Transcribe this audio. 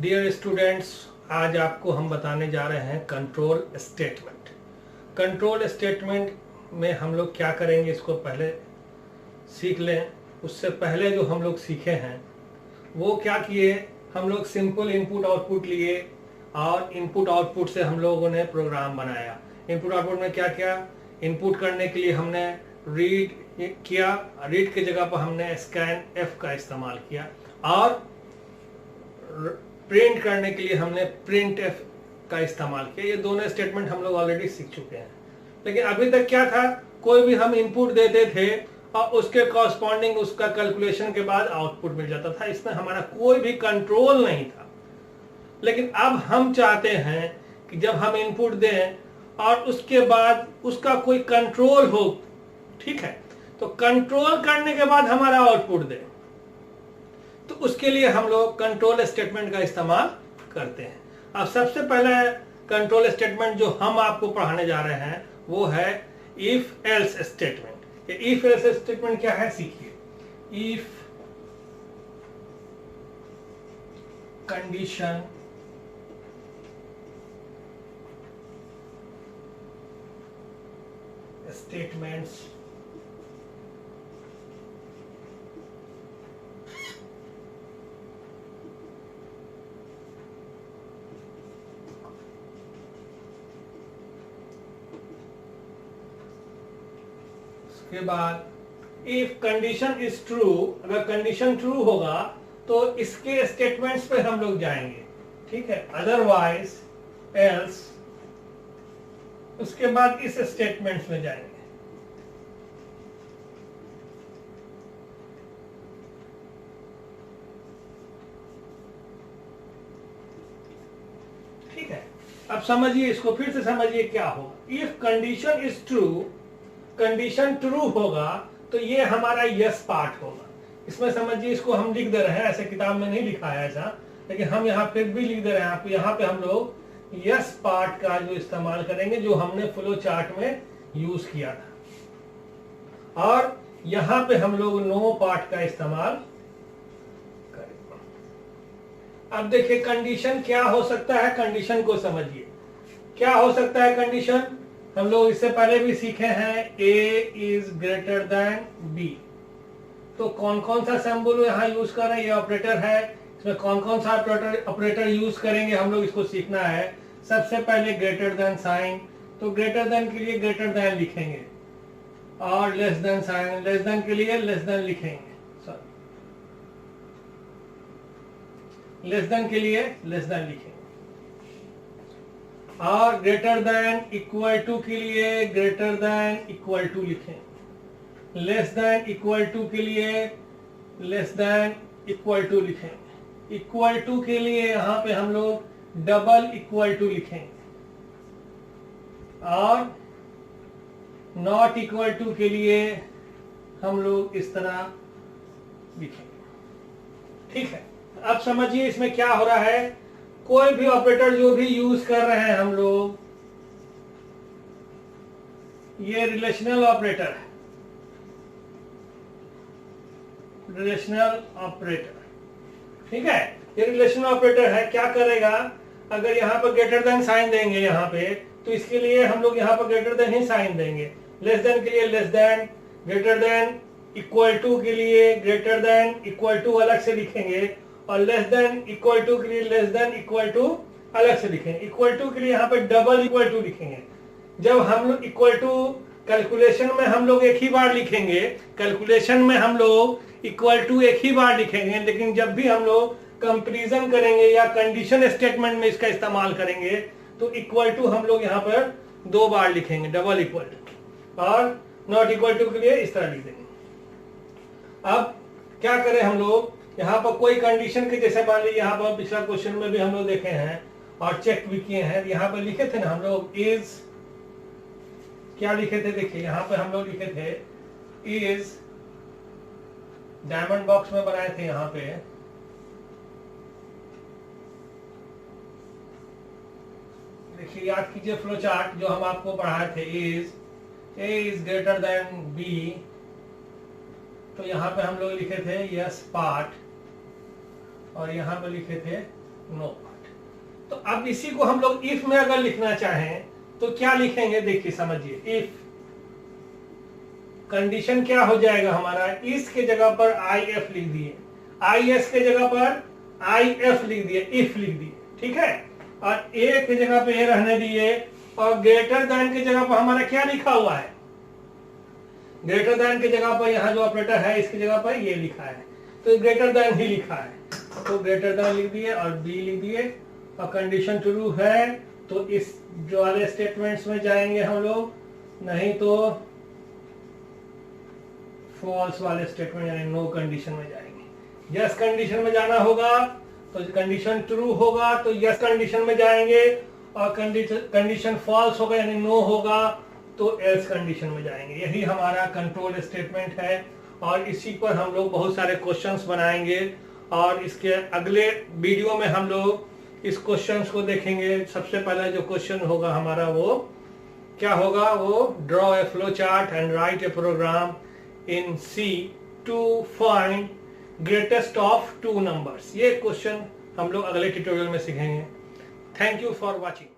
Dear students, आज आपको हम बताने जा रहे हैं कंट्रोल स्टेटमेंट। कंट्रोल स्टेटमेंट में हम लोग क्या करेंगे इसको पहले सीख लें। उससे पहले जो हम लोग सीखे हैं वो क्या किए, हम लोग सिंपल इनपुट आउटपुट लिए और इनपुट आउटपुट से हम लोगों ने प्रोग्राम बनाया। इनपुट आउटपुट में क्या क्या, इनपुट करने के लिए हमने रीड किया, रीड की जगह पर हमने स्कैन एफ का इस्तेमाल किया, और प्रिंट करने के लिए हमने प्रिंट एफ का इस्तेमाल किया। ये दोनों स्टेटमेंट हम लोग ऑलरेडी सीख चुके हैं। लेकिन अभी तक क्या था, कोई भी हम इनपुट देते थे और उसके कॉरस्पॉन्डिंग उसका कैलकुलेशन के बाद आउटपुट मिल जाता था। इसमें हमारा कोई भी कंट्रोल नहीं था। लेकिन अब हम चाहते हैं कि जब हम इनपुट दें और उसके बाद उसका कोई कंट्रोल हो, ठीक है, तो कंट्रोल करने के बाद हमारा आउटपुट दें, तो उसके लिए हम लोग कंट्रोल स्टेटमेंट का इस्तेमाल करते हैं। अब सबसे पहले कंट्रोल स्टेटमेंट जो हम आपको पढ़ाने जा रहे हैं वो है इफ एल्स स्टेटमेंट। ये इफ एल्स स्टेटमेंट क्या है, सीखिए। इफ कंडीशन स्टेटमेंट्स के बाद इफ कंडीशन इज ट्रू, अगर कंडीशन ट्रू होगा तो इसके स्टेटमेंट्स पे हम लोग जाएंगे, ठीक है। अदरवाइज एल्स, उसके बाद इस स्टेटमेंट्स में जाएंगे। ठीक है, अब समझिए इसको, फिर से समझिए क्या होगा। If condition is true, condition true होगा तो ये हमारा यस पार्ट होगा। इसमें समझिए, इसको हम लिख दे रहे हैं, ऐसे किताब में नहीं लिखा है ऐसा, लेकिन हम यहाँ फिर भी लिख दे रहे हैं आपको। यहाँ पे हम लोग यस पार्ट का जो इस्तेमाल करेंगे जो हमने फ्लो चार्ट में यूज किया था, और यहाँ पे हम लोग नो पार्ट का इस्तेमाल करेंगे। अब देखिए कंडीशन क्या हो सकता है, कंडीशन को समझिए क्या हो सकता है। कंडीशन हम लोग इससे पहले भी सीखे हैं, ए इज ग्रेटर देन बी। तो कौन कौन सा सिंबल यहाँ यूज कर रहे हैं, ये ऑपरेटर है, इसमें कौन कौन सा ऑपरेटर यूज करेंगे हम लोग इसको सीखना है। सबसे पहले ग्रेटर देन साइन, तो ग्रेटर देन के लिए ग्रेटर देन लिखेंगे, और less than sign, less than के लिए लेस देन लिखेंगे, सॉरी, लेस देन के लिए लेस देन लिखेंगे, और ग्रेटर देन इक्वल टू के लिए ग्रेटर देन इक्वल टू लिखेंगे, लेस देन इक्वल टू के लिए लेस देन इक्वल टू लिखेंगे, इक्वल टू के लिए यहाँ पे हम लोग डबल इक्वल टू लिखेंगे, और नॉट इक्वल टू के लिए हम लोग इस तरह लिखेंगे। ठीक है, अब समझिए इसमें क्या हो रहा है। कोई भी ऑपरेटर जो भी यूज कर रहे हैं हम लोग, ये रिलेशनल ऑपरेटर है, रिलेशनल ऑपरेटर, ठीक है। ये रिलेशनल ऑपरेटर है, क्या करेगा, अगर यहाँ पर ग्रेटर देन साइन देंगे यहाँ पे, तो इसके लिए हम लोग यहाँ पर ग्रेटर देन ही साइन देंगे, लेस देन के लिए less than, greater than equal to के लिए ग्रेटर देन इक्वल टू अलग से लिखेंगे, और लेस देन इक्वल टू के लिए लेस देन इक्वल टू अलग से लिखेंगे, इक्वल टू के लिए यहाँ पे डबल इक्वल टू लिखेंगे। जब हम लोग इक्वल टू कैलकुलेशन में हम लोग एक ही बार लिखेंगे, कैलकुलेशन में हम लोग इक्वल टू एक ही बार लिखेंगे, लेकिन जब भी हम लोग कंपैरिजन करेंगे या कंडीशन स्टेटमेंट में इसका इस्तेमाल करेंगे तो इक्वल टू हम लोग यहाँ पर दो बार लिखेंगे, डबल इक्वल टू, और नॉट इक्वल टू के लिए इस तरह लिख देंगे। अब क्या करें हम लोग, यहाँ पर कोई कंडीशन के, जैसे मान लीजिए यहाँ पर पिछला क्वेश्चन में भी हम लोग देखे हैं और चेक भी किए हैं, यहाँ पर लिखे थे ना हम लोग इज, क्या लिखे थे, देखिए यहाँ पर हम लोग लिखे थे इज, डायमंड बॉक्स में बनाए थे यहाँ पे, देखिए याद कीजिए फ्लो चार्ट जो हम आपको पढ़ाए थे। Is, A is greater than B, तो यहाँ पे हम लोग लिखे थे यस पार्ट, और यहाँ पे लिखे थे नो पार्ट। तो अब इसी को हम लोग इफ में अगर लिखना चाहें तो क्या लिखेंगे, देखिए समझिए। इफ कंडीशन क्या हो जाएगा हमारा, इस के जगह पर आई एफ लिख दिए, आई एस के जगह पर आई एफ लिख दिए, इफ लिख दिए, ठीक है। और ए के जगह पे ए रहने दिए, और ग्रेटर देन के जगह पर हमारा क्या लिखा हुआ है, ग्रेटर देन के जगह पर यहाँ जो ऑपरेटर है इसकी जगह पर ये लिखा है, तो ग्रेटर देन ही लिखा है, तो ग्रेटर देन लिख दिए और बी लिख दिए। और कंडीशन ट्रू है तो इस जो वाले स्टेटमेंट्स में जाएंगे हम लोग, नहीं तो फॉल्स वाले स्टेटमेंट यानी नो कंडीशन में जाएंगे। यस कंडीशन में जाना होगा तो कंडीशन ट्रू होगा तो यस कंडीशन में जाएंगे, और कंडीशन फॉल्स होगा यानी नो होगा तो एल्स कंडीशन में जाएंगे। यही हमारा कंट्रोल स्टेटमेंट है, और इसी पर हम लोग बहुत सारे क्वेश्चंस बनाएंगे, और इसके अगले वीडियो में हम लोग इस क्वेश्चंस को देखेंगे। सबसे पहला जो क्वेश्चन होगा हमारा वो क्या होगा, वो draw a flow chart and write a program in C to find greatest of two numbers। ये क्वेश्चन हम लोग अगले ट्यूटोरियल में सीखेंगे। Thank you for watching.